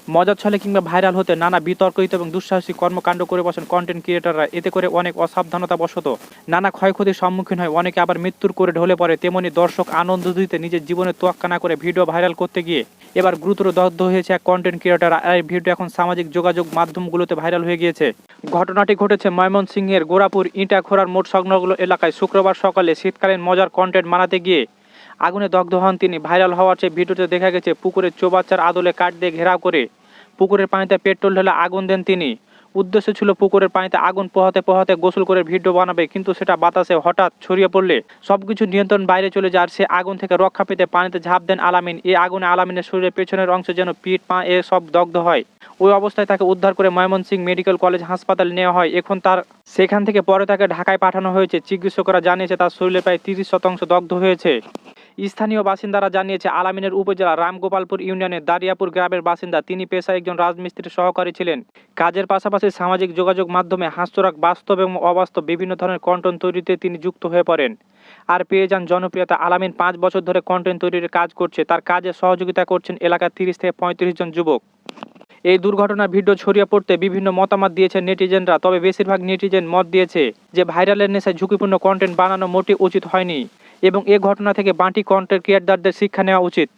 মজার ছলে কিংবা ভাইরাল হতে নানা বিতর্কিত এবং দুঃসাহসিক কর্মকাণ্ড করে বসেন কন্টেন্ট ক্রিয়েটররা। এতে করে অনেক অসাবধানতাবশত নানা ক্ষয়ক্ষতির সম্মুখীন হয়, অনেকে আবার মৃত্যুর করে ঢলে পড়ে। তেমনি দর্শক আনন্দ দিতে নিজের জীবনের তোয়াক্কা না করে ভিডিও ভাইরাল করতে গিয়ে এবার গুরুতর দগ্ধ হয়েছে এক কন্টেন্ট ক্রিয়েটর। আর এই ভিডিও এখন সামাজিক যোগাযোগ মাধ্যমগুলোতে ভাইরাল হয়ে গিয়েছে। ঘটনাটি ঘটেছে ময়মনসিংহের গোরাপুর ইটাখোড়ার মোড় সংলগ্ন এলাকায় শুক্রবার সকালে। শীতকালীন মজার কন্টেন্ট বানাতে গিয়ে আগুনে দগ্ধ হন তিনি। ভাইরাল হওয়ার সেই ভিডিওতে দেখা গেছে পুকুরের চৌবাচ্চার আদলে কাঠ দিয়ে ঘেরাও করে পুকুরের পানিতে পেট্রোল ঢেলে আগুন দেন তিনি। উদ্দেশ্য ছিল পুকুরের পানিতে আগুন পোহাতে পোহাতে গোসল করে ভিডিও বানাবে, কিন্তু সেটা বাতাসে হঠাৎ ছড়িয়ে পড়লে সবকিছু নিয়ন্ত্রণ বাইরে চলে যায়। সে আগুন থেকে রক্ষা পেতে পানিতে ঝাঁপ দেন আলামিন। এই আগুনে আলামিনের শরীরের পেছনের অংশ যেন পিঠ পা এ সব দগ্ধ হয়। ওই অবস্থায় তাকে উদ্ধার করে ময়মনসিংহ মেডিকেল কলেজ হাসপাতালে নেওয়া হয়। এখন তার সেখান থেকে পরে তাকে ঢাকায় পাঠানো হয়েছে। চিকিৎসকরা জানিয়েছে তার শরীরে প্রায় 30% দগ্ধ হয়েছে। স্থানীয় বাসিন্দারা জানিয়েছে আলামিনের উপজেলা রামগোপালপুর ইউনিয়নের দারিয়াপুর গ্রামের বাসিন্দা। তিনি পেশায় একজন রাজমিস্ত্রির সহকারী ছিলেন। কাজের পাশাপাশি সামাজিক যোগাযোগ মাধ্যমে হাস্যরক বাস্তব এবং অবাস্তব বিভিন্ন ধরনের কন্টেন্ট তৈরিতে তিনি যুক্ত হয়ে পড়েন আর পেয়ে যান জনপ্রিয়তা। আলামিন 5 বছর ধরে কন্টেন্ট তৈরির কাজ করছে। তার কাজে সহযোগিতা করছেন এলাকার 30 থেকে 35 জন যুবক। এই দুর্ঘটনার ভিডিও ছড়িয়ে পড়তে বিভিন্ন মতামত দিয়েছেন নেটিজেনরা। তবে বেশিরভাগ নেটিজেন মত দিয়েছে যে ভাইরালের নেশায় ঝুঁকিপূর্ণ কন্টেন্ট বানানো মোটেই উচিত হয়নি এবং এ ঘটনা থেকে বাঁটি কন্টেন্ট ক্রিয়েটরদের শিক্ষা নেওয়া উচিত।